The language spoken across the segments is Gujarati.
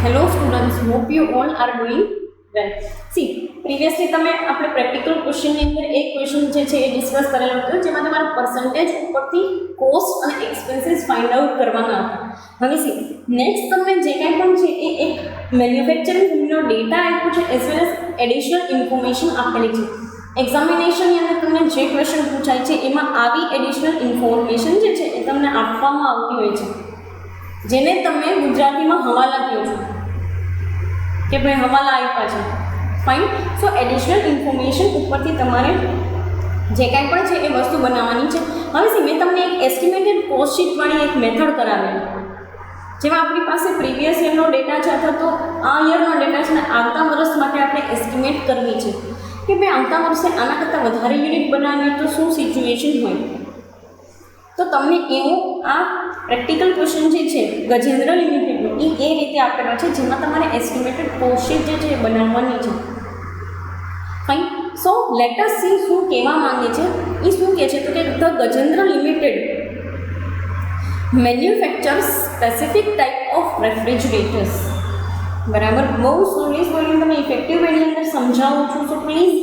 Hello students, hope you all are doing well. See, previously તમે આપણે પ્રેક્ટિકલ ક્વેશ્ચનની અંદર એક ક્વેશ્ચન જે છે એ ડિસ્કસ કરેલો હતો જેમાં તમારે પર્સન્ટેજ ઉપરથી કોસ્ટ અને એક્સપેન્સીસ ફાઇન્ડ આઉટ કરવાના હતા. હવે સી નેક્સ્ટ તમને જે કાંઈ પણ છે એ એક મેન્યુફેક્ચરિંગ કંપનીનો ડેટા આપ્યો છે as well as additional information આપેલી છે. એક્ઝામિનેશનની અંદર તમને જે ક્વેશ્ચન પૂછાય છે એમાં આવી એડિશનલ ઇન્ફોર્મેશન જે છે એ તમને આપવામાં આવતી હોય છે, જેને તમે ગુજરાતીમાં હવાલા કહો છો કે ભાઈ હવાલા આપ્યા છે. ફાઇન. સો એડિશનલ ઇન્ફોર્મેશન ઉપરથી તમારે જે કાંઈ પણ છે એ વસ્તુ બનાવવાની છે. હવે સી મેં તમને એક એસ્ટિમેટેડ કોસ્ટ શીટવાળી એક મેથડ કરાવેલી જેમાં આપણી પાસે પ્રીવિયસ યરનો ડેટા છે અથવા તો આ યરનો ડેટા છે ને આવતા વર્ષ માટે આપણે એસ્ટિમેટ કરવી છે કે ભાઈ આવતા વર્ષે આના કરતાં વધારે યુનિટ બનાવીએ તો શું સિચ્યુએશન હોય. તો તમને એવું આ પ્રેક્ટિકલ ક્વેશ્ચન જે છે ગજેન્દ્ર લિમિટેડનો એ રીતે આપેલો છે જેમાં તમારે એસ્ટિમેટેડ કોસ્ટ શીટ જે છે એ બનાવવાની છે. Fine. So let S C શું કહેવા માંગે છે. એ શું કહે છે તો કે the Gajendra limited manufacture specific type of refrigerators. બરાબર, બહુ સ્લોલી બોલીને તમે ઇફેક્ટિવ વેની અંદર સમજાવું છું. સો પ્લીઝ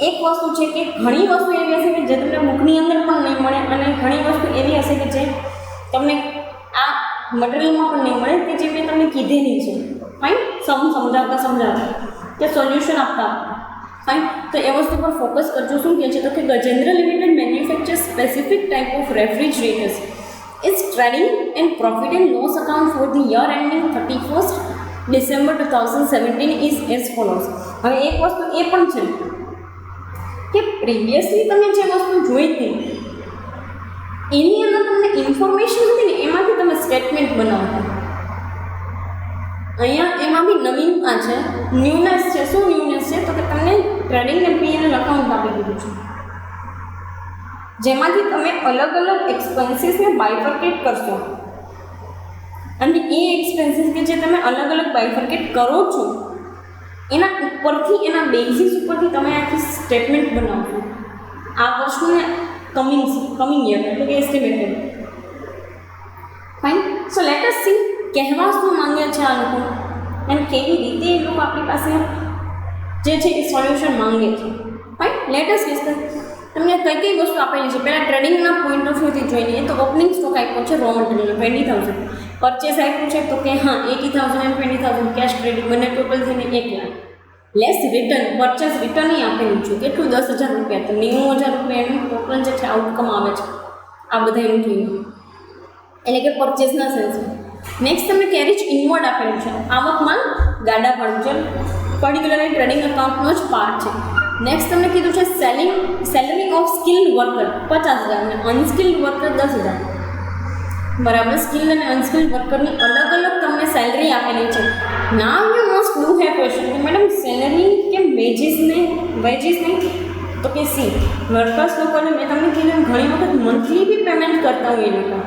એક વસ્તુ છે કે ઘણી વસ્તુ એવી હશે કે જે તમને બુકની અંદર પણ નહીં મળે અને ઘણી વસ્તુ એવી હશે કે જે તમને આ મટીરિયલમાં પણ નહીં મળે કે જે મેં તમને કીધેલી છે. ફાઇન. સમજાવતા કે સોલ્યુશન આપતા. ફાઇન. તો એ વસ્તુ પર ફોકસ કરજો. શું કહે છે તો કે Gajendra limited manufacture specific type of refrigerators is trading and profit and loss account for the year ending 31st December 2017 is as follows. હવે એક વસ્તુ એ પણ છે કે પ્રીવિયસલી તમે જે વસ્તુ જોઈ હતી એની અંદર તમને ઇન્ફોર્મેશન હતી ને એમાંથી તમે સ્ટેટમેન્ટ બનાવતા. અહીંયા એમાં બી નવીનતા છે, ન્યૂનેસ છે. શું ન્યૂનેસ છે તો કે તમને ટ્રેડિંગ એન્ડ પીએનએલ અકાઉન્ટ આપી દીધું છે જેમાંથી તમે અલગ અલગ એક્સપેન્સીસને બાયફર્કેટ કરશો અને એ એક્સપેન્સીસ કે જે તમે અલગ અલગ બાયફર્કેટ કરો છો એના ઉપરથી એના બેઝિસ ઉપરથી તમે આખી સ્ટેટમેન્ટ બનાવશો આ વર્ષને કમિંગ યર એટલે કે estimated. Fine. So let S C કહેવા શું માંગે છે આ લોકો અને કેવી રીતે એ લોકો આપણી પાસે જે છે એ સોલ્યુશન માંગે છે. ફાઇન. Let us discuss. તમને કઈ કઈ વસ્તુ આપેલી છે પહેલાં ટ્રેડિંગના પોઈન્ટ ઓફ વ્યૂથી જોઈએ તો ઓપનિંગ સ્ટોક આપ્યો છે રો મટીરિયલ 20,000. પરચેસ આપ્યું છે તો કે હા 80,000 અને 20,000 કેશ ક્રેડિટ બંને ટોટલ થઈને 1 lakh. Less return purchase return આપેલું છે કેટલું 10,000 રૂપિયા. તો 90,000 રૂપિયા એનું ટોટલ જે છે આઉટકમ આવે છે આ બધા એનું થયું એટલે કે પરચેસના સેન્સમાં. નેક્સ્ટ તમને કેરેજ ઇનવર્ડ આપેલું છે આવકમાં ગાડા ભાડું છે પર્ટિક્યુલરલી ટ્રેડિંગ એકાઉન્ટનો જ પાર્ટ છે. નેક્સ્ટ તમને કીધું છે સેલરી ઓફ સ્કિલ્ડ વર્કર 50,000 અને અનસ્કિલ્ડ વર્કર 10,000. બરાબર. સ્કિલ્ડ અને અનસ્કિલ્ડ વર્કરની અલગ અલગ તમને સેલરી આપેલી છે. Now you must do have question કે મેડમ સેલરી કે વેજીસ નહીં તો કે સી વર્કર્સ લોકોને મેં તમને કીધું ઘણી વખત મંથલી બી પેમેન્ટ કરતા હોય એ લોકો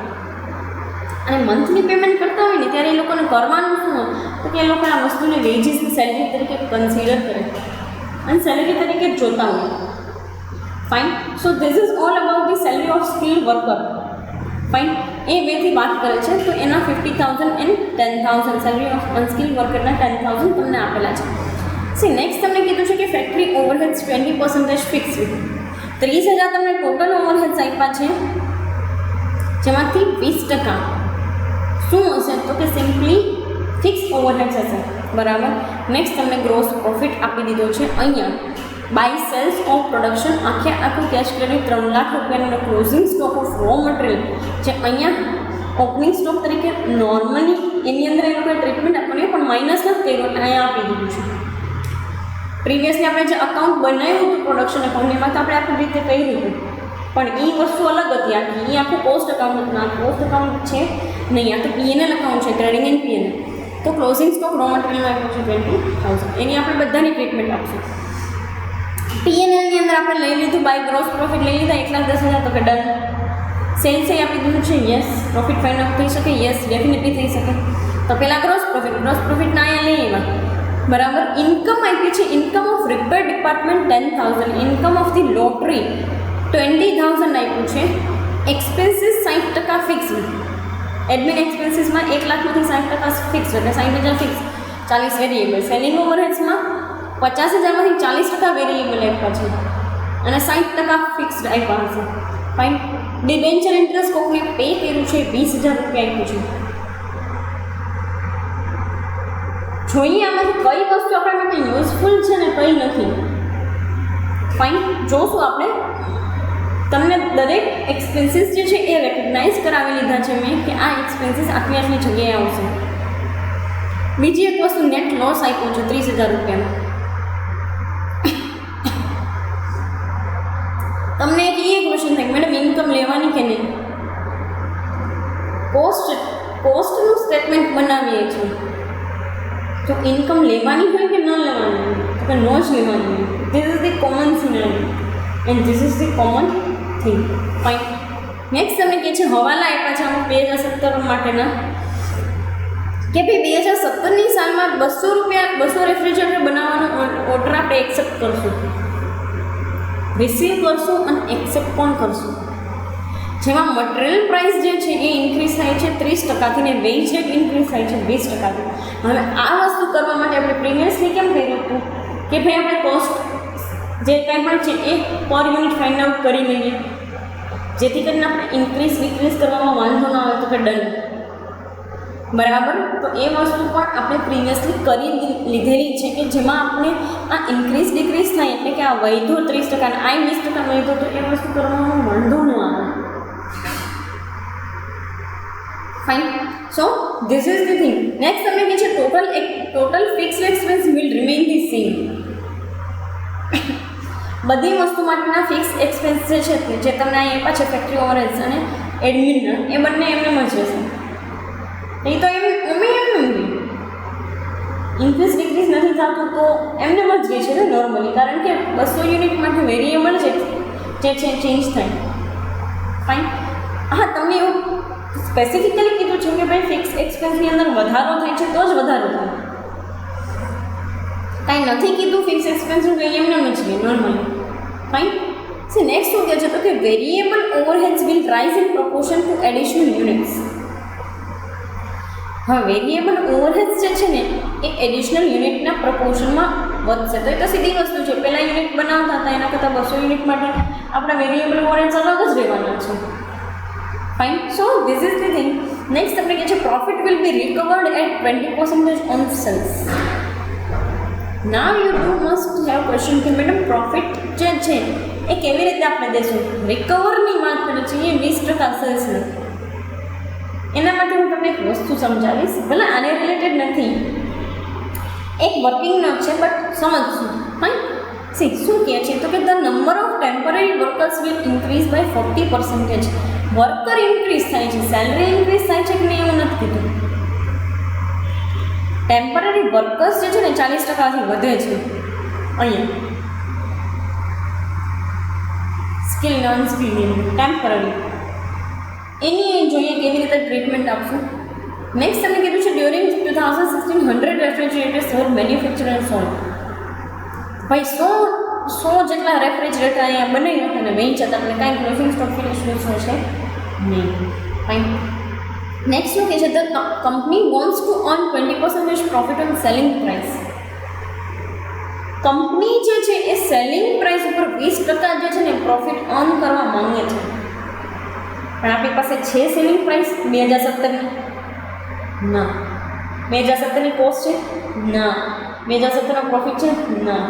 અને મંથલી પેમેન્ટ કરતા હોય ને ત્યારે એ લોકોને કરવાનું શું હોય તો કે એ લોકો આ વસ્તુને વેજીસની સેલરી તરીકે કન્સિડર કરે અને સેલરી તરીકે જોતા હોય. Fine. So this is all about the salary of skilled worker. Fine. એ બેથી વાત કરે છે તો એના 50,000 એન્ડ 10,000 સેલરી ઓફ અનસ્કિલ્ડ વર્કરના 10,000 તમને આપેલા છે. સી નેક્સ્ટ તમને કીધું છે કે ફેક્ટરી ઓવરહેડ્સ 20% ફિક્સ વિથ 30,000 તમને ટોટલ ઓવરહેડ્સ આપ્યા છે જેમાંથી 20% શું હશે તો કે સિમ્પલી ફિક્સ ઓવરહેડ્સ હશે. બરાબર. નેક્સ્ટ તમને ગ્રોસ પ્રોફિટ આપી દીધો છે અહીંયા બાય સેલ્સ ઓફ પ્રોડક્શન આખું કેશ ક્રેડિટ 3 લાખ રૂપિયાનો closing stock of raw material જે અહીંયા ઓપનિંગ સ્ટોક તરીકે નોર્મલી એની અંદર એ લોકોએ ટ્રીટમેન્ટ આપવાની પણ માઇનસ નથી કર્યું એટલે અહીંયા આપી દીધું છે. પ્રીવિયસલી આપણે જે અકાઉન્ટ બનાવ્યું હતું પ્રોડક્શન એકાઉન્ટ એમાં તો આપણે આખી રીતે કર્યું હતું પણ એ વસ્તુ અલગ હતી આખી. એ આખું કોસ્ટ અકાઉન્ટ હતું. આ કોસ્ટ અકાઉન્ટ છે નહીં, આ તો પીએનએલ અકાઉન્ટ છે ટ્રેડિંગ એન્ડ પીએનએલ. તો ક્લોઝિંગ સ્ટોક રો મટીરિયલનો આપ્યો છે 20,000 એની આપણે બધાની ટ્રીટમેન્ટ આપશું. પીએનએલની અંદર આપણે લઈ લીધું બાય ગ્રોસ પ્રોફિટ લઈ લીધા 1,10,000 તો કે ડન. સેલ્સ આપી દીધું છે યસ. પ્રોફિટ ફાઇન્ડ આઉટ થઈ શકે યસ ડેફિનેટલી થઈ શકે. તો પહેલાં ગ્રોસ પ્રોફિટના અહીંયા લઈ આવ્યા. બરાબર. ઇન્કમ આપી છે income of repair department 10,000. Income of the lottery 20,000 આપ્યું છે. Expenses 60% fix. એડમિન એક્સપેન્સીસમાં 1 લાખમાંથી 60% ફિક્સ, એટલે 60,000 ફિક્સ, 40 વેરિયેબલ. સેલિંગ ઓવરહેડ્સમાં 50,000માંથી 40% વેરિયેબલ આપ્યા છે અને 60% ફિક્સ્ડ આપ્યા હશે. ફાઇન. ડિબેન્ચર ઇન્ટરેસ્ટ કોકને પે કર્યું છે, 20,000 રૂપિયા આપ્યું છે. જોઈએ આમાંથી કઈ વસ્તુ આપણા માટે યુઝફુલ છે ને કઈ નથી. ફાઇન. જોશું આપણે. તમને દરેક એક્સપેન્સીસ જે છે એ રેકગ્નાઇઝ કરાવી લીધા છે મેં કે આ એક્સપેન્સીસ આટલી આટલી જગ્યાએ આવશે. બીજી એક વસ્તુ નેટ લોસ આપ્યો છે 30,000 રૂપિયાનો. તમને એક એ ક્વેશ્ચન થાય મેડમ ઇન્કમ લેવાની કે નહીં? કોસ્ટનું સ્ટેટમેન્ટ બનાવીએ છીએ તો ઇન્કમ લેવાની હોય કે ન લેવાની હોય? તો કે નો જ લેવાની હોય. This is the common scenario and this is the common thing. Fine. Next તમને કહે છે હવાલા આપ્યા છે આમાં 2017 માટેના કે ભાઈ 2017ની સાલમાં 200 રેફ્રિજરેટર બનાવવાનો ઓર્ડર આપણે એક્સેપ્ટ કરશું, રિસીવ કરશું અને એક્સેપ્ટ પણ કરશું. જેમાં મટીરિયલ પ્રાઇસ જે છે એ ઇન્ક્રીઝ થાય છે 30%થી ને વેજ રેટ ઇન્ક્રીઝ થાય છે 20%થી. હવે આ વસ્તુ કરવા માટે આપણે પ્રીવિયસલી કેમ કર્યું હતું કે ભાઈ આપણે કોસ્ટ જે કંઈ પણ છે એ પર યુનિટ ફાઇન્ડ આઉટ કરી લઈએ જેથી કરીને આપણે ઇન્ક્રીઝ ડિક્રીઝ કરવામાં વાંધો ના આવે. તો કે ડન, બરાબર. તો એ વસ્તુ પણ આપણે પ્રીવિયસલી કરી લીધેલી છે કે જેમાં આપણે આ ઇન્ક્રીઝ ડિક્રીઝ થાય એટલે કે આ વધ્યો 30% અને આ 20% વધ્યો તો એ વસ્તુ કરવામાં વાંધો ન આવે. Fine. So this is the thing. Next તમને કહે છે total fixed expense will remain the same. બધી વસ્તુ માટેના ફિક્સ એક્સપેન્સ જે છે જે તમને અહીં આપ્યા છે ફેક્ટરી ઓવરહેડ્સ અને એડમિનના એ બંને એમને જ રહેશે. નહીં તો એમ ઇન્ક્રીઝ ડિક્રીઝ નથી થતું તો એમને જ રહે છે ને નોર્મલી, કારણ કે 200 યુનિટ માટે વેરિયેબલ જે છે ચેન્જ થાય. ફાઇન. હા, તમને એવું સ્પેસિફિકલી કીધું છે કે ભાઈ ફિક્સ એક્સપેન્સની અંદર વધારો થાય છે તો જ વધારો થાય. કાંઈ નથી કીધું ફિક્સ એક્સપેન્સનું કંઈ એમને જ નહીં નોર્મલી. ફાઇન. સી નેક્સ્ટ શું કહે છે તો કે variable overheads will rise in proportion to additional units. હા, વેરિયેબલ ઓવરહેડ્સ જે છે ને એ એડિશનલ યુનિટના પ્રપોર્શનમાં વધશે. તો એ તો સીધી વસ્તુ છે. પહેલાં યુનિટ બનાવતા હતા એના કરતાં 200 યુનિટ માટે આપણા વેરિયેબલ ઓવરહેડ્સ અલગ જ રહેવાના છે. Fine. So this is the thing. Next તમને કહે છે profit will be recovered at 20% on sales. Now you do must have question કે મેડમ પ્રોફિટ જે છે એ કેવી રીતે આપણે દેશું? રિકવરની વાત કરીએ છીએ 20% સેલ્સની. એના માટે હું તમને એક વસ્તુ સમજાવીશ, ભલે આને રિલેટેડ નથી, એક વર્કિંગ નોટ છે બટ સમજશું. ફાઇન. સી શું કહે છે તો કે the number of temporary workers will increase by 40%. Worker increase થાય છે, સેલરી ઇન્ક્રીઝ થાય છે કે નહીં એવું નથી કીધું. ટેમ્પરરી વર્કર્સ જે છે ને 40%થી વધે છે. અહીંયા સ્કિલ નોન સ્કિલ ટેમ્પરરી એની જોઈએ કેવી રીતે ટ્રીટમેન્ટ આપશું. નેક્સ્ટ તમને કીધું છે during 2016 100 refrigerators were manufacture and sold. ભાઈ 100 જેટલા રેફ્રિજરેટર અહીંયા બનાવી અને વેચ્યા તમને કાંઈ ક્લોઝિંગ સ્ટોક ફિનિશનું શું છે નહીં. ફાઇન. નેક્સ્ટ શું કહે છે the company wants to earn 20% profit on selling price. Company જે છે એ સેલિંગ પ્રાઇસ ઉપર 20% જે છે ને પ્રોફિટ અર્ન કરવા માંગે છે. પણ આપણી પાસે છે સેલિંગ પ્રાઇસ 2017ની? ના. 2017ની કોસ્ટ છે? ના. 2017નો પ્રોફિટ છે? ના.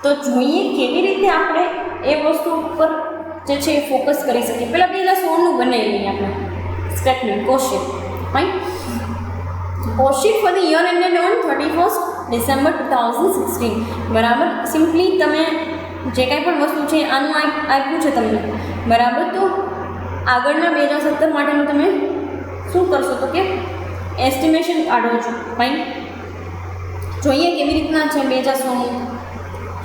તો જોઈએ કેવી રીતે આપણે એ વસ્તુ ઉપર જે છે એ ફોકસ કરી શકીએ. પહેલાં 2016નું બનાવી લઈએ આપણે statement cost. Fine. Cost for the year ended on 31st December 2016. બરાબર. સિમ્પલી તમે જે કાંઈ પણ વસ્તુ છે આનું આપ્યું છે તમને, બરાબર. તો આગળના 2017 માટેનું તમે શું કરશો તો કે એસ્ટિમેશન કાઢો છો. ફાઇન. જોઈએ કેવી રીતના છે 2016નું.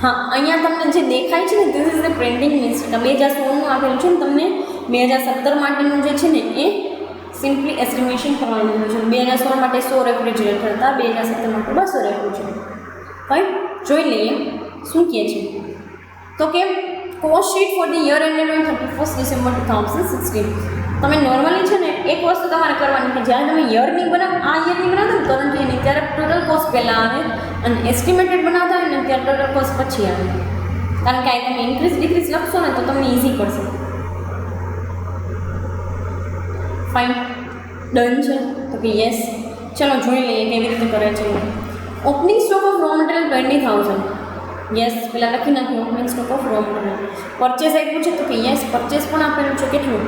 હા, અહીંયા તમને જે દેખાય છે ને this is the printing mistake. 2016નું આપેલું છે ને તમને 2017 માટેનું જે છે ને એ સિમ્પલી એસ્ટિમેશન કરવાનું છે. 2016 માટે 100 રેફ્રિજરેટર હતા, 2017 માટે 200 રેફ્રિજરેટર. ફાઇન. જોઈ લઈએ શું કહે છે તો કે cost sheet for the year ended on 31st December 2016. તમે નોર્મલી છે ને એક વસ્તુ તમારે કરવાની કે જ્યારે તમે યરની બનાવો, આ યરની બનાવતા ને કરંટ યરની, ત્યારે ટોટલ કોસ્ટ પહેલાં આવે અને એસ્ટિમેટેડ બનાવતા હોય ને ત્યારે ટોટલ કોસ્ટ પછી આવે. કારણ કે આ તમે ઇન્ક્રીઝ ડિક્રીઝ લખશો ને તો તમને ઇઝી પડશે. ફાઇન, ડન છે તો કે યસ. ચલો જોઈ લઈએ કેવી રીતે કરે છે. Opening stock of raw material 20,000. Yes, પહેલાં લખી નાખ્યું opening stock of raw material. Purchase આપ્યું છે તો કે યસ, પરચેસ પણ આપેલું છે. કેટલું?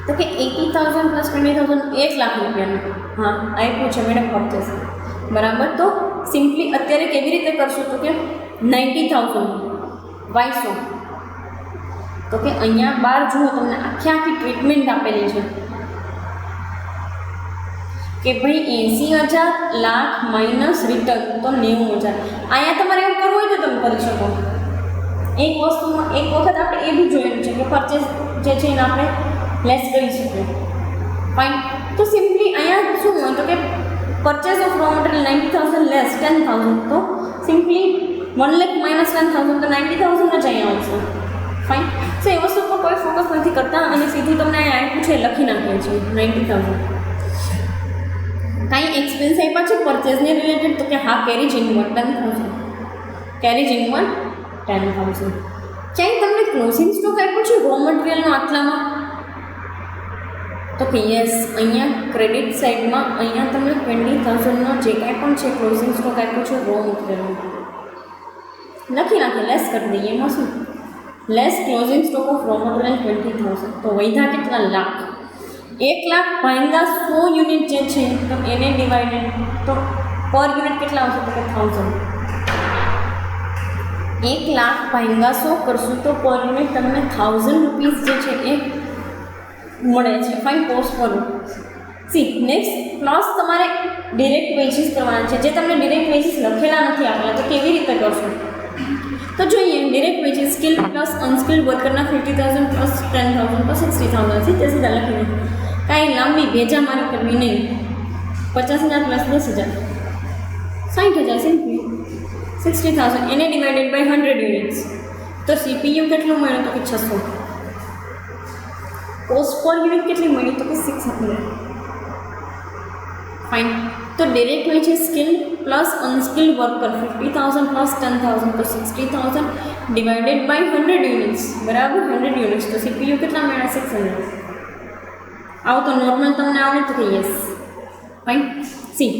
તો કે 80,000 પ્લસ 20,000, 1 લાખ રૂપિયાનું. હા, આપ્યું છે મેડમ પરચેસ. બરાબર. તો સિમ્પલી અત્યારે કેવી રીતે કરશું તો કે 90,000 વાયસો. તો કે અહીંયા બાર જુઓ તમને આખી ટ્રીટમેન્ટ આપેલી છે કે ભાઈ 80,000 લાખ માઇનસ રિટર્ન તો 90,000. અહીંયા તમારે એવું કરવું હોય તો તમે કરી શકો. એક વસ્તુમાં એક વખત આપણે એ બી જોયેલું છે કે પરચેસ જે છે એને આપણે લેસ કરી શકીએ. ફાઇન. તો સિમ્પલી અહીંયા શું હોય તો કે purchase of raw material 90,000 less 10,000, તો સિમ્પલી 1 લાખ માઇનસ 10,000 તો 90,000 જ અહીંયા આવશે. ફાઇન. સો એ વસ્તુ પર કોઈ ફોકસ નથી કરતા અને સીધું તમને અહીંયા આપ્યું છે લખી નાખીએ છીએ 90,000. કાંઈ એક્સપેન્સ આપ્યા છે પરચેસને રિલેટેડ તો કે હા, કેરીજ ઇનવર્ડ 10,000, કેરીજ ઇનવર્ડ 10,000. ક્યાંય તમને ક્લોઝિંગ સ્ટોક આપ્યો છે રો મટીરિયલનો આટલામાં તો કે યસ, અહીંયા ક્રેડિટ સાઇડમાં અહીંયા તમને 20,000નો જે કાંઈ પણ છે ક્લોઝિંગ સ્ટોક આપ્યો છે રો મટીરિયલનો લખી નાખે, લેસ કરી દઈએ. એમાં શું? Less closing stock of raw material 20,000. તો વૈધા કેટલા? લાખ. 1 લાખ ભાંગા 100 યુનિટ જે છે તો એને ડિવાઇડેડ તો પર યુનિટ કેટલા આવશે તો કે 1000. 1 લાખ ભાંગા 100 કરશું તો પર યુનિટ તમને 1000 રૂપીસ જે છે એ મળે છે. ફાઇન. કોસ્ટ પર સી નેક્સ્ટ પ્લસ તમારે ડિરેક્ટ વેજીસ કરવાના છે જે તમને ડિરેક્ટ વેજીસ લખેલા નથી આપેલા. તો કેવી રીતે કરશો તો જોઈએ. Direct wages skill plus unskilled વર્કરના 50,000 પ્લસ 10,000 પ્લસ 60,000 છે તે સીધા લખીને કાંઈ લાંબી ભેજામારી કરવી નહીં. 50,000 પ્લસ 10,000 60,000 સિમ્પલી 60,000 એને ડિવાઇડેડ બાય 100 યુનિટ્સ. તો સીપીયુ કેટલું મળ્યું તો કે 600. કોસ્ટ પર યુનિટ કેટલી મળી તો કે 600. ફાઇન. તો direct wages skill plus unskilled worker 50,000 plus 10,000 તો 60,000 ડિવાઇડેડ બાય 100 યુનિટ્સ. બરાબર, 100 યુનિટ્સ. તો સીપીયુ કેટલા મળ્યા? 600. આવું તો નોર્મલ તમને આવડે તો કે યસ. ફાઇન. સી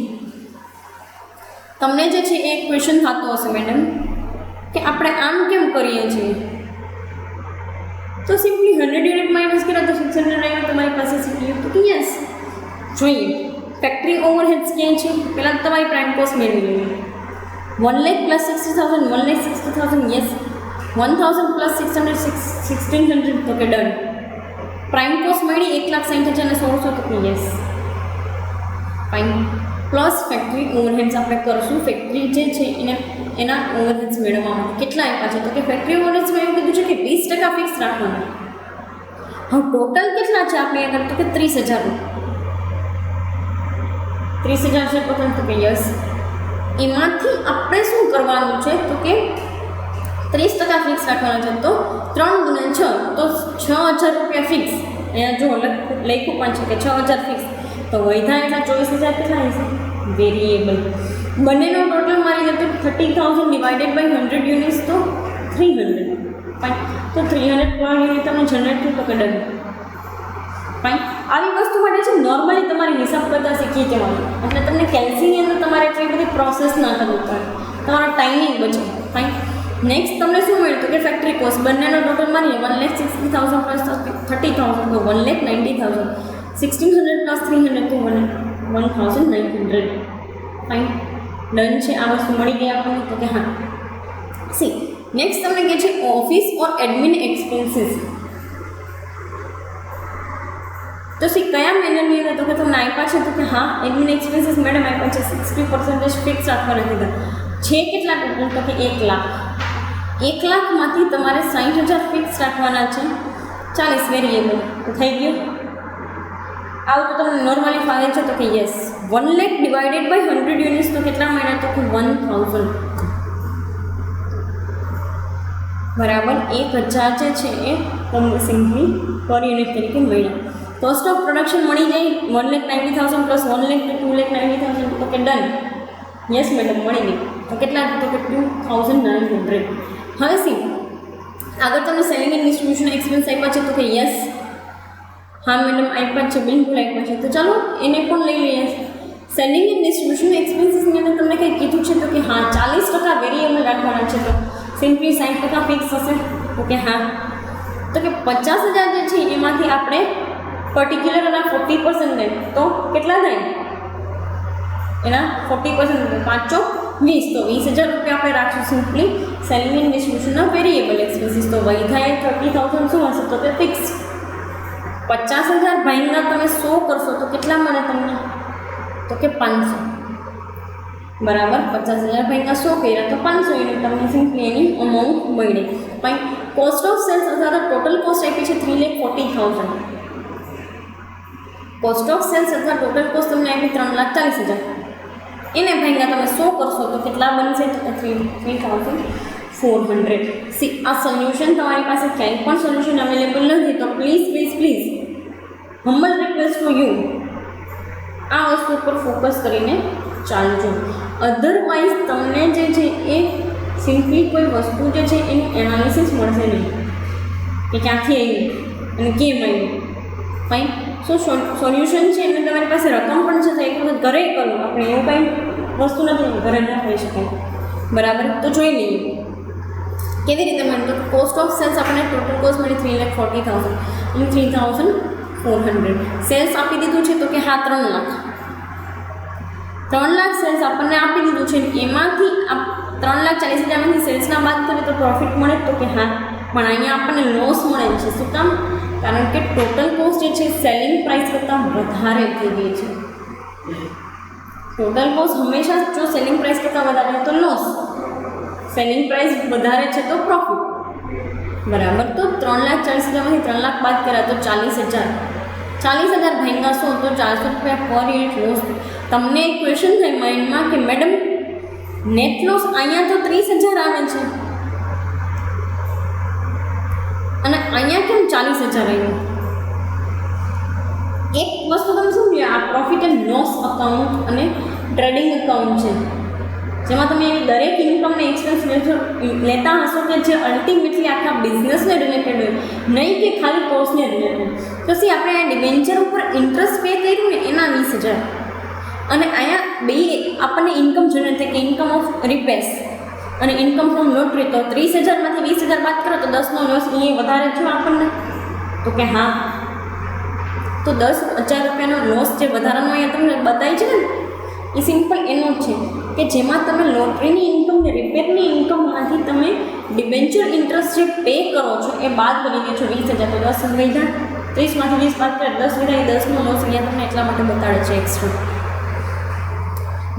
તમને જે છે એક ક્વેશ્ચન થતો હશે મેડમ કે આપણે આમ કેમ કરીએ છીએ તો સિમ્પલી 100 યુનિટ માઇનસ કર્યા તો 600 આવ્યો તમારી પાસે સીપીયુ તો કે યસ. જોઈએ ફેક્ટરી ઓવરહેડ્સ ક્યાં છે પહેલાં તમારી પ્રાઇમ કોસ્ટ મેળવી લઈએ. 1 લાખ પ્લસ 60,000 1,60,000 યસ. 1,000 પ્લસ 600 1,600 તો કે ડન. પ્રાઇમ કોસ્ટ મળી 1,60,000 અને 1,600 તો કે yes. Fine. Plus factory overheads આપણે કરશું. ફેક્ટરી જે છે એના ઓવરહેડ્સ મેળવવા માટે કેટલા આપ્યા છે તો કે ફેક્ટરી ઓવરહેડ્સમાં એવું કીધું છે કે 20% ફિક્સ રાખવાના. હવે ટોટલ કેટલા છે આપણે આગળ તો કે 30,000. 30,000 છે ટોટલ તો કે યસ. એમાંથી આપણે શું કરવાનું છે તો કે 30% ફિક્સ રાખવાના છે. તો 3 × 6 તો 6,000 રૂપિયા ફિક્સ. અહીંયા જો લખ્યું પણ છે કે 6,000 ફિક્સ. તો વૈધા એટલા 24,000 કેટલા હશે વેરિયેબલ. બંનેનો ટોટલ મારી જતો 30,000 ડિવાઇડેડ બાય 100 યુનિટ્સ તો 300. ફાઇન. તો 300 પર યુનિટ તમને જનરેટ થયું તો કે ડન. ફાઇન. આવી વસ્તુ માટે છે નોર્મલી તમારે હિસાબ કરતાં શીખી જવાનું એટલે તમને કેલ્સીની અંદર તમારે એટલી બધી પ્રોસેસ ના કરવી પડે, તમારો ટાઈમિંગ બચે. ફાઇન. નેક્સ્ટ તમને શું મળ્યું તો કે ફેક્ટરી કોસ્ટ બંનેનો ટોટલ મારીએ 1,60,000 પ્લસ 30,000 તો 1,90,000. 1,600 પ્લસ 300 તો 1,900. ફાઇન. ડન છે. આ વસ્તુ મળી ગઈ આપણને તો કે હા. સી નેક્સ્ટ તમને કહે છે ઓફિસ ઓર એડમિન એક્સપેન્સીસ. તો સી કયા મેનરની અંદર તો કે તમને આપ્યા છે તો કે હા એડમિન એક્સપેન્સીસ મેડમ આપ્યા છે 60% ફિક્સ રાખવાના કીધા છે. કેટલા ટોટલ તો કે 1 લાખ. 1 લાખમાંથી તમારે 60,000 ફિક્સ રાખવાના છે, 40 વેરિયેબલ. તો થઈ ગયું. આવું તો તમને નોર્મલી ફાવે છે તો કે yes. 1 lakh divided by 100 units તો કેટલા મળ્યા તો કે 1,000. બરાબર 1,000 જે છે એ તમને સિમ્પલી પર યુનિટ તરીકે મળ્યા. તો કોસ્ટ ઓફ પ્રોડક્શન મળી જાય 1,90,000 પ્લસ 1,02,90,000 તો કે ડન. યસ મેડમ મળી ગઈ. તો કેટલા તો કે 2,900. હવે સી આગળ તમને સેલિંગ એન્ડ ડિસ્ટ્રીબ્યુશન એક્સપેન્સ આપ્યા છે તો કે યસ હા મેડમ આપ્યા છે, બિલકુલ આપ્યા છે. તો ચાલો એને પણ લઈ લઈએ. સેલિંગ એન્ડ ડિસ્ટ્રીબ્યુશન એક્સપેન્સીસની અંદર તમને કંઈ કીધું છે તો કે હા 40% વેરિયેબલ રાખવાના છે. તો સિમ્પલી 60% ફિક્સ હશે તો કે હા. તો કે 50,000 જે છે એમાંથી આપણે પર્ટિક્યુલર એના 40% લે તો કેટલા થાય? એના 40% 5 20 તો 20,000 રૂપિયા આપણે રાખશું સિમ્પલી સેલિંગ એન્ડ ડિસ્ટ્રીબ્યુશનના વેરિયેબલ એક્સપેન્સીસ. તો વહી થાય 30,000 શું હશે તો કે ફિક્સ. 50,000 ભાઈના તમે 100 કરશો તો કેટલા મળે તમને તો કે 500 બરાબર. 50,000 ભાઈના 100 કર્યા તો 500 યુનિટ તમને સિમ્પલી એની અમાઉન્ટ મળે. ભાઈ કોસ્ટ ઓફ સેલ્સ અથવા ટોટલ કોસ્ટ આપી છે 3,40,000. કોસ્ટ ઓફ સેલ્સ અથવા ટોટલ કોસ્ટ તમને આપી 3,40,000. એને ભાઈના તમે 100 કરશો તો કેટલા બનશે તો 3,400. સી આ સોલ્યુશન તમારી પાસે ક્યાંય પણ સોલ્યુશન અવેલેબલ નથી તો please humble request to you આ વસ્તુ પર ફોકસ કરીને ચાલજો. અધરવાઇઝ તમને જે છે એ સિમ્પલી કોઈ વસ્તુ જે છે એનું એનાલિસિસ મળશે નહીં કે ક્યાંથી આવી અને કેમ આવી. ફાઇન. સો સોલ્યુશન છે એટલે તમારી પાસે રકમ પણ છે તો એક વખત ઘરે કરો. આપણે એવું કંઈ વસ્તુ નથી ઘરે ના થઈ શકાય. બરાબર. તો જોઈ લઈએ કેવી રીતે મળે. તો કોસ્ટ ઓફ સેલ્સ આપણને ટોટલ કોસ્ટ મળી 3,40,000 અને 3,400. સેલ્સ આપી દીધું છે તો કે હા 3 લાખ. 3 લાખ સેલ્સ આપણને આપી દીધું છે. એમાંથી 3,40,000માંથી સેલ્સના બાદ કરીએ તો પ્રોફિટ મળે તો કે હા. પણ અહીંયા આપણને લોસ મળે છે. શું કામ? કારણ કે ટોટલ કોસ્ટ જે છે સેલિંગ પ્રાઇસ કરતાં વધારે થઈ ગઈ છે. ટોટલ કોસ્ટ હંમેશા જો સેલિંગ પ્રાઇસ કરતાં વધારે તો લોસ, સેલિંગ પ્રાઇસ વધારે છે તો પ્રોફિટ. બરાબર. તો 3,40,000માંથી 3 લાખ બાદ કર્યા તો 40,000. 40,000 ભાંગા 100 તો 400 રૂપિયા પર યુનિટ લોસ. તમને એક ક્વેશ્ચન થાય માઇન્ડમાં કે મેડમ નેટ લોસ અહીંયા તો 30,000 આવે છે અને અહીંયા કેમ 40,000 આવ્યું? એક વસ્તુ તમે સમજો, આ પ્રોફિટ એન્ડ લોસ અકાઉન્ટ અને ટ્રેડિંગ અકાઉન્ટ છે જેમાં તમે એવી દરેક ઇન્કમને એક્સપેન્સ લેતા હશો કે જે અલ્ટિમેટલી આખા બિઝનેસને રિલેટેડ હોય, નહીં કે ખાલી કોસ્ટને રિલેટેડ. તો સી આપણે આ ડિબેન્ચર ઉપર ઇન્ટરેસ્ટ પે કર્યું ને એના 20,000 અને અહીંયા બે આપણને ઇન્કમ જનરેટ થાય કે ઇન્કમ ઓફ રિપેર્સ અને ઇન્કમ ફ્રોમ લોટરી. તો 30,000માંથી 20,000 બાદ કરો તો 10નો લોસ એ વધારે થયો આપણને તો કે હા. તો 10,000 રૂપિયાનો લોસ જે વધારાનો અહીંયા તમને બતાવી છે ને એ સિમ્પલ એનો જ છે કે જેમાં તમે લોટરીની ઇન્કમ ને રિપેરની ઇન્કમમાંથી તમે ડિબેન્ચર ઇન્ટરેસ્ટ જે પે કરો છો એ બાદ કરી દે છો 20,000. તો 10 વધ્યા, 30માંથી 20 બાદ કરે 10 વધ્યા. એ 10નો લોસ અહીંયા તમને એટલા માટે બતાડે છે એક્સ્ટ્રા.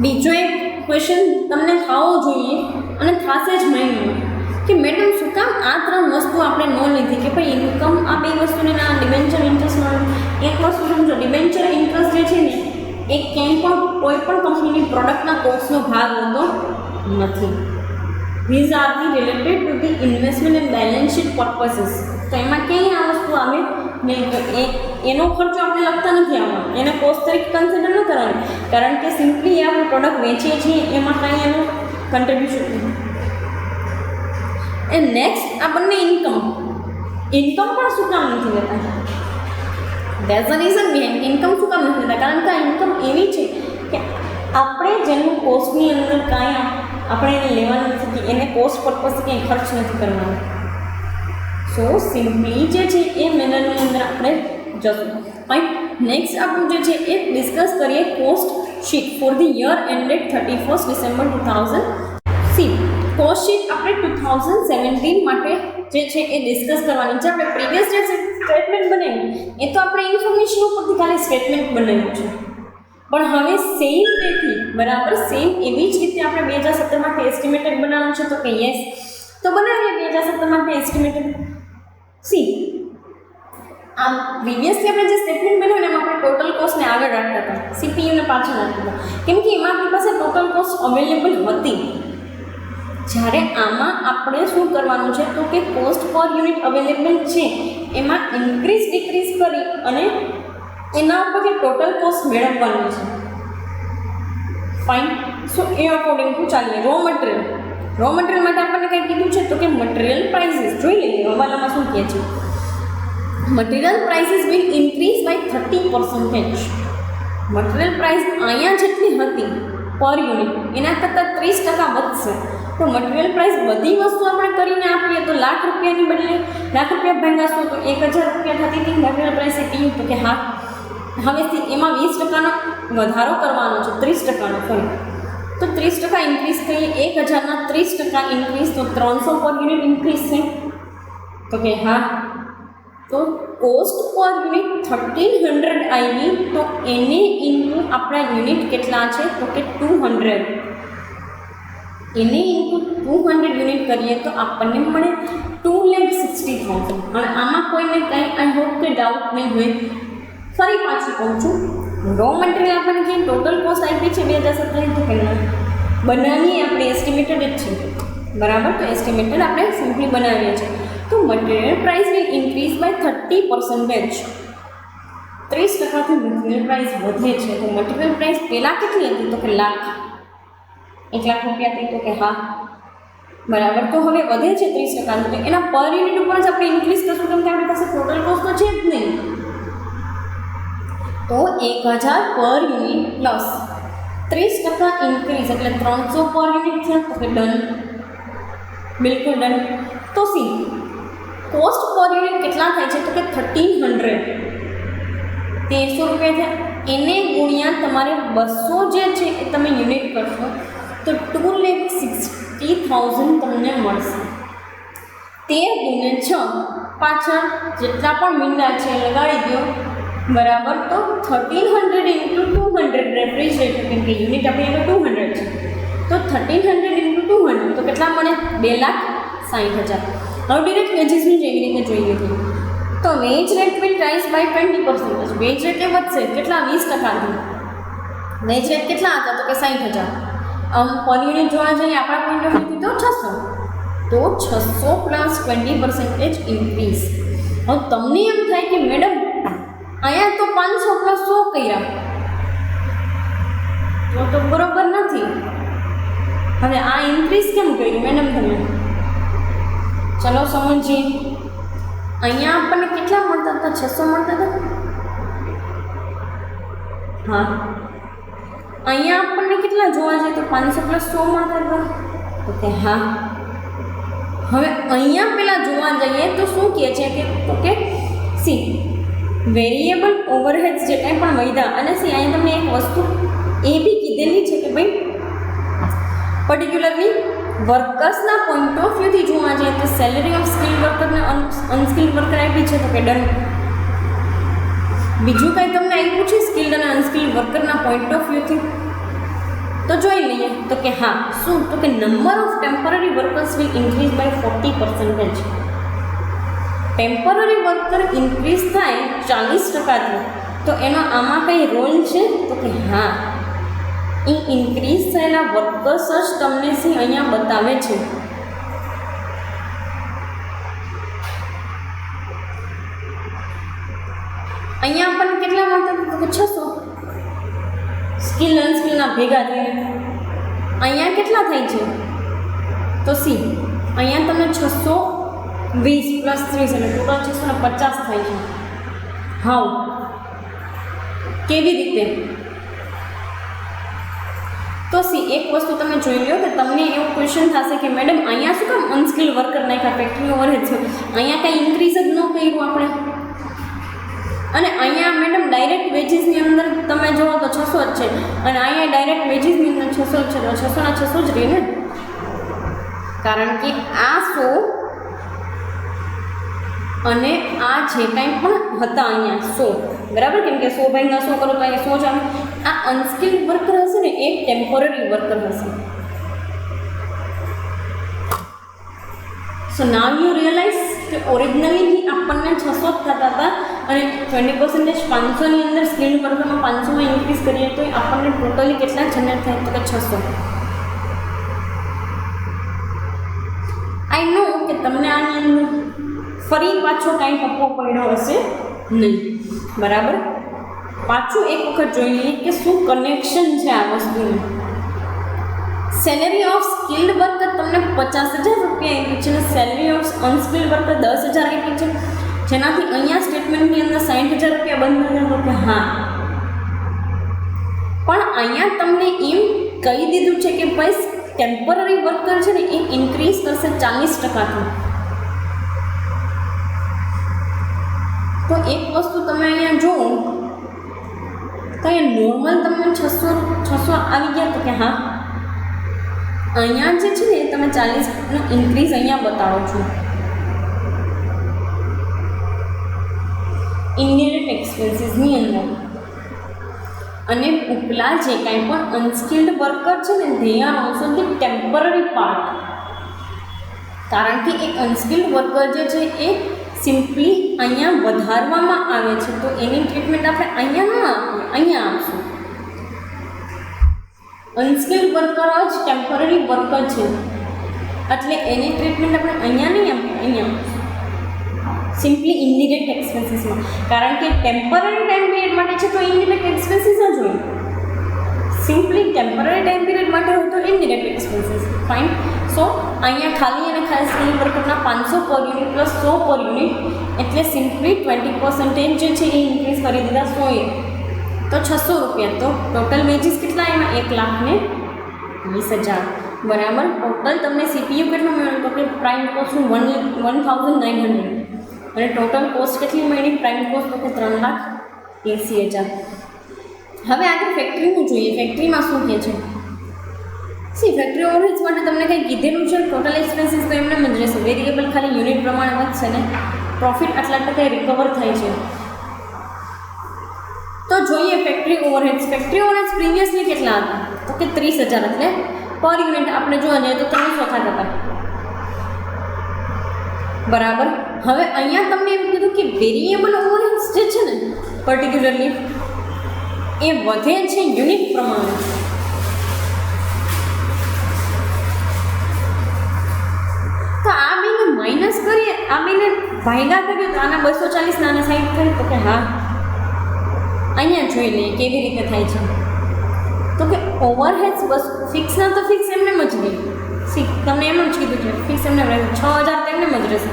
બીજો એક ક્વેશ્ચન તમને થવો જોઈએ અને થશે જ માઇન્ડમાં કે મેડમ શું કામ આ 3 વસ્તુ આપણે ન લીધી કે ભાઈ ઇન્કમ આ 2 વસ્તુને ના ડિબેન્ચર ઇન્ટરેસ્ટ મળે. એક વસ્તુ સમજો, ડિબેન્ચર ઇન્ટરેસ્ટ જે છે ને એ ક્યાંય પણ કોઈ પણ કંપનીની પ્રોડક્ટના કોસ્ટનો ભાગ હોતો નથી. These are the related to the investment and balance sheet purposes. તો એમાં ક્યાંય આ વસ્તુ આવે નહીં. એનો ખર્ચો આપણે લખતા નથી આમાં, એને કોસ્ટ તરીકે કન્સિડર ન કરવાનું કારણ કે સિમ્પલી આપણે પ્રોડક્ટ વેચીએ છીએ એમાં કાંઈ એનું કન્ટ્રીબ્યુશન નથી. એ નેક્સ્ટ આ બંને ઇન્કમ પણ શું કામ નથી લેતા? That's the reason behind. Income શું કામ નથી લેતા? કારણ કે આ ઇન્કમ એવી છે કે આપણે જેનું કોસ્ટની અંદર કાંઈ આપણે એને લેવાનું નથી કે એને કોસ્ટ પર્પઝ કંઈ ખર્ચ નથી કરવાનો. સો સિમ્પલી જે છે એ મેનરની અંદર આપણે જશું. ફાઇન. નેક્સ્ટ આપણું જે છે એ ડિસ્કસ કરીએ cost sheet for the year ended 31 December 2000. C cost sheet આપણે 2017 માટે જે છે એ ડિસ્કસ કરવાની છે. આપણે પ્રીવિયસ જે સ્ટેટમેન્ટ બનાવ્યું એ તો આપણે ઇન્ફોર્મેશન ઉપરથી ખાલી સ્ટેટમેન્ટ બનાવ્યું છે, પણ હવે સેમ વેથી બરાબર સેમ એવી જ રીતે આપણે 2017 માટે એસ્ટિમેટેડ બનાવવાનું છે. તો કે યસ, તો બનાવીએ 2017 માટે એસ્ટિમેટેડ. સી આ પ્રીવિયસલી આપણે જે સ્ટેટમેન્ટ બનાવ્યું ને એમાં આપણે ટોટલ કોસ્ટને આગળ રાખતા હતા, સીપીયુને પાછળ રાખતા હતા કેમ કે એમાં આપણી પાસે ટોટલ કોસ્ટ અવેલેબલ હતી. જ્યારે આમાં આપણે શું કરવાનું છે તો કે કોસ્ટ પર યુનિટ અવેલેબલ છે એમાં ઇન્ક્રીઝ ડિક્રીઝ કરી અને એના ઉપરથી ટોટલ કોસ્ટ મેળવવાની છે. Fine. So A according to ચાલીએ. રો મટીરિયલ માટે આપણને કંઈ કીધું છે તો કે મટીરિયલ પ્રાઇસીસ જોઈ લઈએ હવાલામાં શું કહે છે. Material prices will increase by 30%. Material price અહીંયા જેટલી હતી પર યુનિટ એના કરતાં 30% વધશે. તો મટીરિયલ પ્રાઇસ બધી વસ્તુ આપણે કરીને આપીએ તો લાખ રૂપિયાની બદલે લાખ રૂપિયા ભાંગાશું તો 1000 રૂપિયા થતી હતી મટીરિયલ પ્રાઇસ એટલી. તો કે હા, હવેથી એમાં 20%નો વધારો કરવાનો છે, 30%નો સોરી. તો 30% ઇન્ક્રીઝ કરીએ, 1000ના 30% ઇન્ક્રીઝ તો 300 પર યુનિટ ઇન્ક્રીઝ છે. તો કે હા, તો કોસ્ટ પર યુનિટ 1300 આવી તો એને ઇન્ટુ આપણા યુનિટ કેટલા છે તો કે 200. એને ઇન્ટુ 200 યુનિટ કરીએ તો આપણને મળે 2,60,000. હવે આમાં કોઈને કંઈ આઈ હોપ કે ડાઉટ નહીં હોય. ફરી પાછું કહું છું, રો મટીરિયલ આપણને જે ટોટલ કોસ્ટ આપી છે 2027 તો કે બનાવીએ આપણે એસ્ટિમેટેડ જ છે, બરાબર. તો એસ્ટિમેટેડ આપણે સિમ્પલી બનાવીએ છીએ. તો material price will increase by 30%. 30%થી મટીરિયલ પ્રાઇસ વધે છે. તો મટીરિયલ પ્રાઇસ પહેલાં કેટલી હતી તો કે લાખ, 1 લાખ રૂપિયા હતી. તો કે હા, બરાબર. તો હવે વધે છે 30%. તો એના પર યુનિટ ઉપર જ આપણે ઇન્ક્રીઝ કરશું કેમ કે આપણી પાસે ટોટલ કોસ્ટ તો છે જ નહીં. તો 1000 પર યુનિટ પ્લસ 30% ઇન્ક્રીઝ એટલે 300 પર યુનિટ થયા. તો કે ડન, બિલકુલ ડન. તો સી કોસ્ટ પર યુનિટ કેટલા થાય છે તો કે 1300, 1300 રૂપિયા થયા. એને ગુણ્યા તમારે 200 જે છે એ તમે યુનિટ કરશો તો 2,60,000 તમને મળશે. 13 × 6 પાછળ જેટલા પણ મીંડા છે લગાડી દો, બરાબર. તો 1300 × 200 રેફ્રિજરેટર કેમ કે યુનિટ આપણી આગળ 200 છે. તો 1300 × 200 તો કેટલા મળે 2,60,000. હવે ડિરેક્ટ વેજીસની જેવી રીતે જોઈએ તો wage rate will rise by 20%. Wage rate એ વધશે કેટલા 20%. વેજ રેટ કેટલા હતા તો કે 60,000. પર યુનિટ જોવા જઈએ આપણા પોઈન્ટ ઓફ વ્યૂથી તો 600. તો 600 પ્લસ 20% ઇન્ક્રીઝ. હવે તમને એમ થાય કે મેડમ અહીંયા તો 500 પ્લસ 100 કર્યા તો બરોબર નથી. હવે આ ઇન્ક્રીઝ કેમ કર્યું મેડમ તમે? ચલો સમજીએ. અહીંયા આપણને કેટલા મળતા હતા? 600 મળતા હતા. હા, અહીંયા આપણને કેટલા જોવા જઈએ તો 500 પ્લસ 100 મળતા હતા. ઓકે હા. હવે અહીંયા પહેલાં જોવા જઈએ તો શું કહે છે કે ઓકે સી વેરિયેબલ ઓવરહેડ્સ જે કંઈ પણ વધ્યા અને સી અહીંયા તમને એક વસ્તુ એ બી કીધેલી છે કે ભાઈ પર્ટિક્યુલરલી વર્કર્સના પોઈન્ટ ઓફ વ્યૂથી જોવા જઈએ તો સેલરી ઓફ સ્કિલ વર્કરને અનસ્કિલ્ડ વર્કર આપી છે તો કે ડન. બીજું કંઈ તમને આપ્યું છે સ્કિલ્ડ અને અનસ્કિલ્ડ વર્કરના પોઈન્ટ ઓફ વ્યૂથી તો જોઈ લઈએ તો કે હા શું તો કે number of temporary workers will increase by 40%. Temporary worker increase થાય 40%થી તો એનો આમાં કંઈ રોલ છે તો કે હા, એ ઇન્ક્રીઝ થયેલા વર્કર્સ જ તમને સી અહીંયા બતાવે છે. અહીંયા આપણને કેટલા મળતા તો કે 600 સ્કિલ અનસ્કિલના ભેગા થઈને. અહીંયા કેટલા થાય છે તો સી અહીંયા તમને 620 પ્લસ 30 એટલે ટોટલ 650 થાય છે. હાઉ? કેવી રીતે? તો સી એક વસ્તુ તમે જોઈ લો કે તમને એવું ક્વેશ્ચન થશે કે મેડમ અહીંયા શું કામ અનસ્કિલ વર્કર નાખ્યા ફેક્ટરી ઓવરહેડ છે, અહીંયા કંઈ ઇન્ક્રીઝ જ ન કર્યું આપણે. અને અહીંયા મેડમ ડાયરેક્ટ વેજીસની અંદર તમે જુઓ તો 600 જ છે અને અહીંયા ડાયરેક્ટ વેજીસની અંદર 600 જ છે તો 600ના 600 જ રહે ને, કારણ કે આ 100 અને આ જે કાંઈ પણ હતા અહીંયા 100, બરાબર. કેમ કે 100 ભાઈ 100 કરો તો અહીંયા 100 જ આવે. આ અનસ્કિલ્ડ વર્કર હશે ને એક ટેમ્પરરી વર્કર હશે. સો નાવ યુ રિયલાઇઝ કે ઓરિજિનલી આપણને 600 જ થતા હતા અને 20% 500ની અંદર સ્કિલ્ડ વર્કરમાં 500માં ઇન્ક્રીઝ કરીએ તો આપણને ટોટલી કેટલા જનરેટ થાય તો કે 600. આઈ નો કે તમને આની અંદર ફરી પાછો કાંઈ ટપ્પો પડ્યો હશે નહીં, બરાબર. પાછું એક વખત જોઈ લઈએ કે શું કનેક્શન છે આ વસ્તુનું. સેલેરી ઓફ સ્કિલ્ડ વર્કર તમને 50,000 રૂપિયા આપી છે અને સેલેરી ઓફ અનસ્કિલ્ડ વર્કર 10,000 આપી છે, જેનાથી અહીંયા સ્ટેટમેન્ટની અંદર 60,000 રૂપિયા બંધ થયા કે હા. પણ અહીંયા તમને એમ કહી દીધું છે કે ભાઈ ટેમ્પરરી વર્કર છે ને એ ઇન્ક્રીઝ કરશે 40%. તો એક વસ્તુ તમે અહીંયા જુઓ તો અહીંયા નોર્મલ તમને 600 આવી ગયા તો કે હા અહીંયા જે છે ને તમે 40નું ઇન્ક્રીઝ અહીંયા બતાવો છો. ઇન્ડિરેક્ટ એક્સપેન્સીસની અંદર અને ઉપલા જે કાંઈ પણ અનસ્કિલ્ડ વર્કર છે ને they are also the temporary part. કારણ કે એક અનસ્કિલ્ડ વર્કર જે છે એ સિમ્પલી અહીંયા વધારવામાં આવે છે, તો એની ટ્રીટમેન્ટ આપણે અહીંયા ન આપીએ, અહીંયા આપશું. અનસ્કિલ્ડ વર્કર જ ટેમ્પરરી વર્કર છે એટલે એની ટ્રીટમેન્ટ આપણે અહીંયા નહીં આપીએ, અહીંયા આપશું સિમ્પલી ઇન્ડિરેક્ટ એક્સપેન્સીસમાં. કારણ કે ટેમ્પરરી ટાઈમ પીરિયડ માટે છે તો ઇન્ડિરેક્ટ એક્સપેન્સીસ જ હોય. સિમ્પલી ટેમ્પરરી ટાઈમ પીરિયડ માટે હોય તો ઇન્ડિરેક્ટ એક્સપેન્સીસ. ફાઇન. સો અહીંયા ખાલી અને ખાલી સ્કિલ વર્કરના 500 પર યુનિટ પ્લસ 100 પર યુનિટ એટલે સિમ્પલી 20% જે છે એ ઇન્ક્રીઝ કરી દીધા 100 તો 600 રૂપિયા. તો ટોટલ વેજીસ કેટલા એમાં 1,20,000 બરાબર. ટોટલ તમને સીપીયુ કેટલું મળ્યું તો કે પ્રાઇમ કોસ્ટનું 1,900 અને ટોટલ કોસ્ટ કેટલી મળી પ્રાઇમ કોસ્ટ તો કે 3,80,000. હવે આગળ ફેક્ટરીનું જોઈએ. ફેક્ટરીમાં શું કહે છે? ફેક્ટરી ઓવરહેડ્સ માટે તમને કંઈ કીધેલું છે ટોટલ એક્સપેન્સીસ તો એમને જ રહેશે. વેરિયેબલ ખાલી યુનિટ પ્રમાણે વધશે ને પ્રોફિટ આટલા ટકા રિકવર થાય છે. તો જોઈએ factory overheads. Factory overheads previously કેટલા હતા તો કે 30,000 એટલે પર યુનિટ આપણે જોવા જઈએ તો 300 થતા હતા બરાબર. હવે અહીંયા તમને એમ કીધું કે વેરિયેબલ ઓવરહેડ્સ જે છે ને પર્ટિક્યુલરલી એ વધે છે યુનિટ પ્રમાણે. તો આ બેને માઇનસ કરીએ, આ બેને ભાગ્યા કરીએ તો આના 240 ના 60 થાય તો કે હા અહીંયા જોઈ લઈએ કેવી રીતે થાય છે. તો કે ઓવરહેડ્સ બસ ફિક્સના તો ફિક્સ એમને જ રહે. તમને એમ જ કીધું છે ફિક્સ એમને રહેશે 6,000 તો એમને જ રહેશે.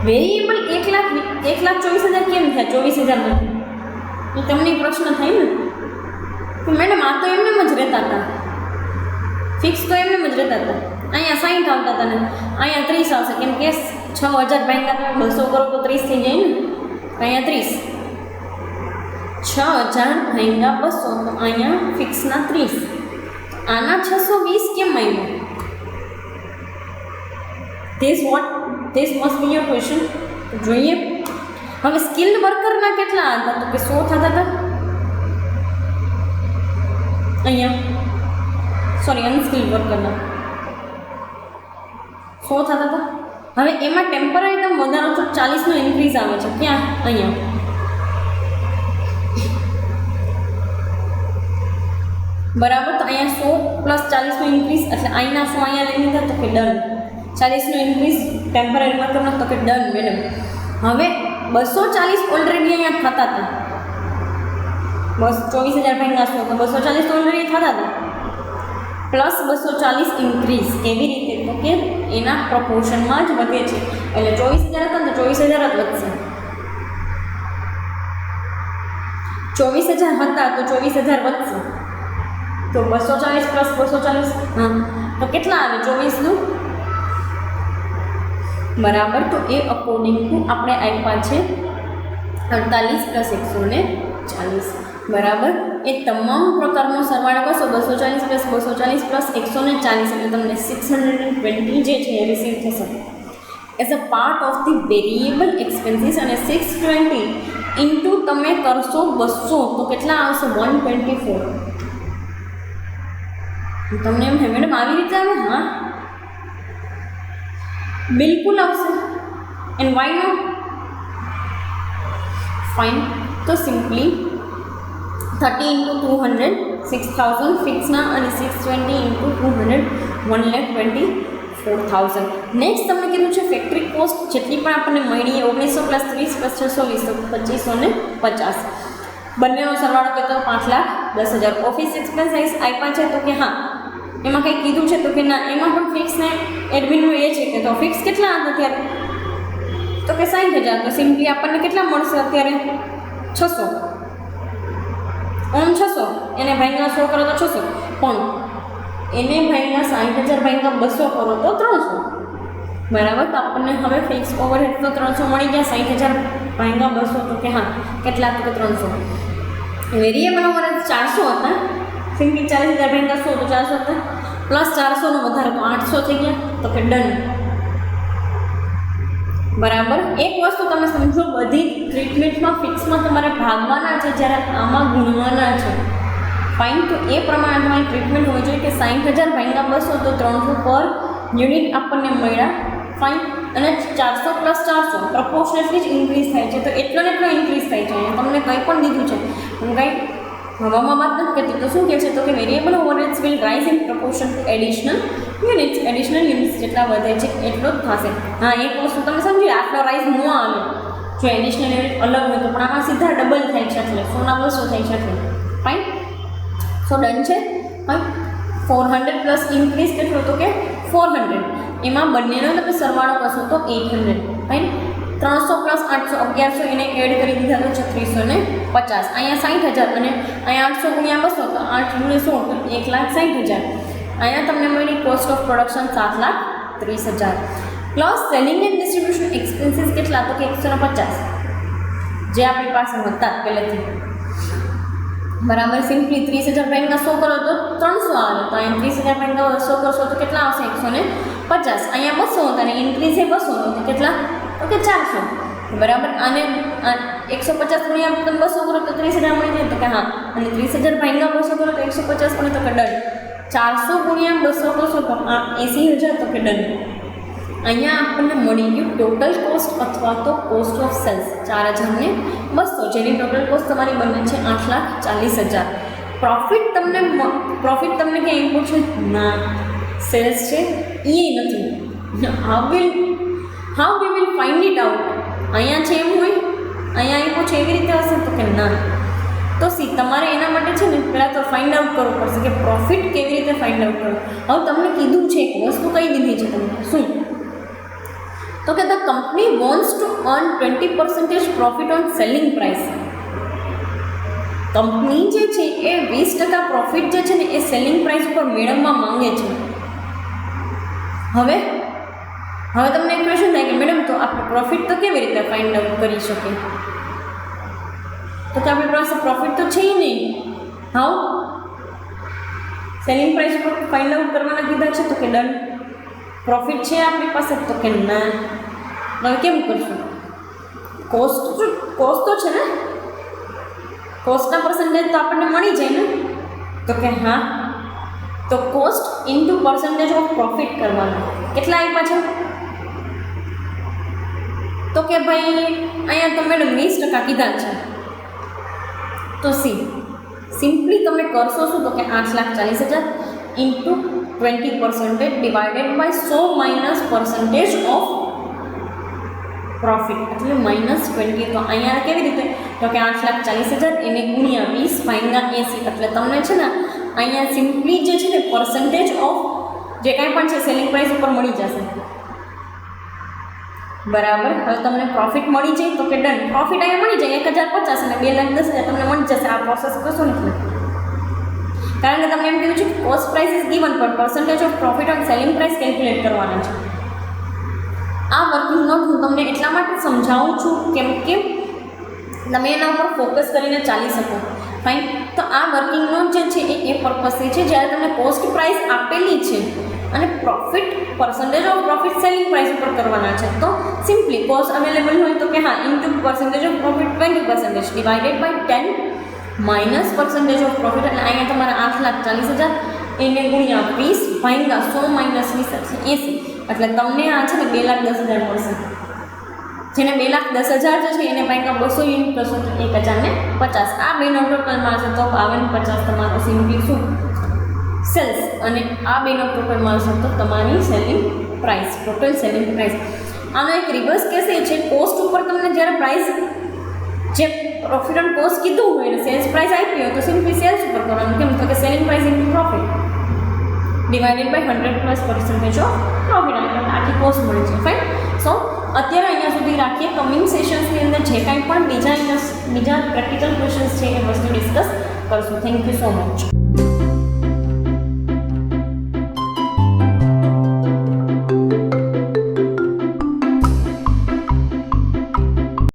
વેરિયેબલ 1,24,000 કેમ થયા 24,000 નથી? એ તમને પ્રશ્ન થાય ને કે મેડમ આ તો એમને જ રહેતા હતા, ફિક્સ તો એમને જ રહેતા હતા. અહીંયા 60 આવતા હતા ને અહીંયા 30 આવશે કેમ કે 6,000 ભાગ્યા તમે 200 કરો તો 30 થઈ જાય ને. અહીંયા 30 6,000 ભાગ્યા 200 તો અહીંયા ફિક્સના 30. આના 620 કેમ આવ્યું? This must be your question. જોઈએ હવે સ્કિલ્ડ વર્કરના કેટલા હતા તો કે 100 થતા હતા અહીંયા, સોરી અનસ્કિલ્ડ વર્કરના 100 થતા હતા. હવે એમાં ટેમ્પરરી તમે વધારો તો 40નો ઇન્ક્રીઝ આવે છે. ક્યાં? અહીંયા બરાબર. તો અહીંયા 100 + 40નો ઇન્ક્રીઝ એટલે અહીંના 100 અહીંયા લઈ લીધા તો કે ડન. 40નો ઇન્ક્રીઝ ટેમ્પરરી વર્કરનો તો કે ડન મેડમ. હવે 240 ઓલરેડી અહીંયા થતા હતા, બસ 24,000 ભાગ્યા 100 તો 240 તો ઓલરેડી થતા હતા પ્લસ 240 ઇન્ક્રીઝ. કેવી રીતે? તો કે એના પ્રપોર્શનમાં જ વધે છે એટલે 24,000 હતા ને તો 24,000 જ વધશે. 24,000 હતા તો 24,000 વધશે તો 240 + 240 હા તો કેટલા આવે 24નું બરાબર. તો એ અકોર્ડિંગ ટુ આપણે આપ્યા છે 48 + 140 બરાબર. એ તમામ પ્રકારનો સરવાળો કરશો 240 + 240 + 140 એટલે તમને 620 જે છે એ રિસીવ થશે as a part of the variable expenses. અને 620 ઇન્ટુ તમે કરશો 200 તો કેટલા આવશે 124. તમને એમ હે મેડમ આવી રીતે આવે? હા બિલકુલ આવશે. And why not? ફાઇન. તો સિમ્પલી 30 × 200 6,000 ફિક્સના અને 620 × 200 1,24,000 4000. નેક્સ્ટ તમને કીધું છે ફેક્ટરી કોસ્ટ જેટલી પણ આપણને મળી 1900 + 30 + 620 તો 2550. બંનેનો સરવાળો કેટલો 5,10,000. ઓફિસ એક્સપેન્સીસ આપ્યા છે તો કે હા એમાં કંઈ કીધું છે તો કે ના એમાં પણ ફિક્સ ને એડમિનનું એ છે કે તો ફિક્સ કેટલા હતા અત્યારે તો કે 60,000. તો સિમ્પલી આપણને કેટલા મળશે અત્યારે 600. ઓમ 600 એને ભાઈના 100 કરો તો 600 પણ એને ભાઈના 60,000 ભાઈના 200 કરો તો 300. બરાબર. તો આપણને હવે ફિક્સ ઓવરહેડ તો 300 મળી ગયા. 60,000 ભાઈના 200 તો કે હા કેટલા તો કે 300. વેરિયેબલ ઓવરહેડ 400 હતા. સિમ્પલી 40,000 ભાઈના 100 તો 400 હતા પ્લસ 400નો વધારે તો 800 થઈ ગયા. તો કે ડન. બરાબર. એક વસ્તુ તમે સમજો બધી ટ્રીટમેન્ટમાં ફિક્સમાં તમારે ભાગવાના છે જ્યારે આમાં ગુણવાના છે. ફાઇન. તો એ પ્રમાણે તમારી ટ્રીટમેન્ટ હોવી જોઈએ કે 60,000 ભાઈના 200 તો 300 પર યુનિટ આપણને મળ્યા. ફાઇન. અને 400 + 400 પ્રપોર્શનેટલી જ ઇન્ક્રીઝ થાય છે. તો એટલો ને એટલો ઇન્ક્રીઝ થાય છે. તમને કંઈ પણ દીધું છે હું કંઈ હવામાં વાત નથી કરતી. તો શું કહે છે તો કે variable overheads will rise in proportion to additional units જેટલા વધે છે એટલો જ થશે. હા એક વસ્તુ તમે સમજી આટલો રાઇઝ ન આવે જો એડિશનલ યુનિટ અલગ હોય તો પણ આમાં સીધા ડબલ થાય છે એટલે 100 ના 200 થાય છે એટલે ફાઇન. સો ડન છે. ફાઇન. 400 પ્લસ ઇન્ક્રીઝ કેટલો તો કે 400. એમાં બંનેનો તમે સરવાળો કરશો તો 800. ફાઇન. 300 + 800 1100 એને એડ કરી દીધા તો 3650. અહીંયા 60,000 અને અહીંયા 800 × 200 તો 8 × 16 તો 1,60,000. અહીંયા તમને મળી cost of production 7,30,000 plus selling and distribution expenses કેટલા તો કે 150 જે આપણી પાસે હતા પહેલેથી. બરાબર. સિમ્પલી 30,000 ભાઈના 100 કરો તો 300 આવે. તો અહીંયા 30,000 ભાઈના 100 કરશો તો કેટલા આવશે 150. અહીંયા 200 હતા અને ઇન્ક્રીઝ એ 200 તો કેટલા તો કે 400. બરાબર. અને 150 ગુણ્યા તમે 200 કરો તો 30,000 મળી જાય તો કે હા. અને 30,000 ભાઈના 200 કરો તો 150 મળે તો કે ડન. 400 ગુણ્યા 200 કરશો તો 80,000 તો કે ડન. અહીંયા આપણને મળી ગયું ટોટલ કોસ્ટ અથવા તો કોસ્ટ ઓફ સેલ્સ 4,200 જેની ટોટલ કોસ્ટ તમારી બને છે 8,40,000. પ્રોફિટ તમને ક્યાં ઇનપુટ છે ના સેલ્સ છે એ નથી. How we will find it out. અહીંયા છે એમ હોય અહીંયા ઇનપુટ છે એવી રીતે હશે તો કે ના. તો તમારે એના માટે છે ને પહેલાં તો ફાઇન્ડ આઉટ કરવું પડશે કે પ્રોફિટ કેવી રીતે ફાઇન્ડ આઉટ કરવું. હવે તમને કીધું છે એક વસ્તુ કહી દીધી છે તમને શું તો કે the company wants to earn 20% profit on selling price. Company જે છે એ 20% પ્રોફિટ જે છે ને એ સેલિંગ પ્રાઇસ ઉપર મેળવવા માંગે છે. હવે તમને એક ક્વેશ્ચન થાય કે મેડમ તો આપણે પ્રોફિટ તો કેવી રીતે ફાઇન્ડ આઉટ કરી શકીએ તો કે આપણી પાસે પ્રોફિટ તો છે નહીં. હાઉ સેલિંગ પ્રાઇસ ઉપર ફાઇન્ડ આઉટ કરવાના કીધા છે તો કે ડન. પ્રોફિટ છે આપણી પાસે તો કે ના. હવે કેમ કરશું. કોસ્ટ તો છે ને કોસ્ટના પર્સન્ટેજ તો આપણને મળી જાય ને તો કે હા. તો cost into percentage of profit કરવાના. કેટલા આપ્યા છે તો કે ભાઈ અહીંયા તો મેડમ 20% કીધા છે. તો સિમ્પલી તમે કરશો શું તો કે 8,40,000 into 20% divided by 100 - of profit એટલે -20. તો અહીંયા કેવી રીતે તો કે 8,40,000 એને ગુણ્યા 20 ભાગ્યા 80 એટલે તમને છે ને અહીંયા સિમ્પલી જે છે ને પર્સન્ટેજ ઓફ જે કાંઈ પણ છે સેલિંગ પ્રાઇસ ઉપર મળી જશે. બરાબર. હવે તમને પ્રોફિટ મળી જાય તો કે ડન. પ્રોફિટ અહીંયા મળી જાય 1,050 અને 2,10,000 તમને મળી જશે. આ પ્રોસેસ કરશો ને કારણ કે તમને એમ કીધું છે કે કોસ્ટ પ્રાઇસ ઇઝ ગિવન પણ percentage of profit on selling price calculate કરવાના છે. આ વર્કિંગ નોટ હું તમને એટલા માટે સમજાવું છું કેમ કે તમે એના ઉપર ફોકસ કરીને ચાલી શકો. ફાઇન. તો આ વર્કિંગ નોટ જે છે એ પર્પઝથી છે જ્યારે તમને કોસ્ટ પ્રાઇસ આપેલી છે અને profit percentage of profit selling price ઉપર કરવાના છે તો સિમ્પલી કોસ્ટ અવેલેબલ હોય તો કે હા into percentage of profit 20% divided by 10 minus percentage of profit એટલે અહીંયા તમારા 8,40,000 એને ગુણ્યા 20 ભાગ્યા 100 - 20 80 એટલે તમને આ છે ને 2,10,000 મળશે. જેને 2,10,000 જે છે એને ભાગ્યા 200 યુનિટ કરશો તો 1,050. આ બેનો ટોટલ મળશે તો 52,50 તમારો સિમ્પલી શું સેલ્સ અને આ બેનો ટોટલ મળશે તો તમારી selling price, total selling price. આનો એક રિવર્સ કેસ એ છે, કોસ્ટ ઉપર તમને જ્યારે પ્રાઇસ જે પ્રોફિટ ઓન કોસ્ટ કીધું હોય ને સેલ્સ પ્રાઇસ આપી હોય તો સિમ્પલી સેલ્સ ઉપર કરવાનું. કેમ તો કે selling price into profit divided by 100% of profit, અને તમને આખી કોસ્ટ મળે છે. ફાઇન. સો અત્યારે અહીંયા સુધી રાખીએ. કમિંગ સેશન્સની અંદર જે કાંઈ પણ બીજા પ્રેક્ટિકલ ક્વેશ્ચન્સ છે એ વસ્તુ ડિસ્કસ કરશું. Thank you so much.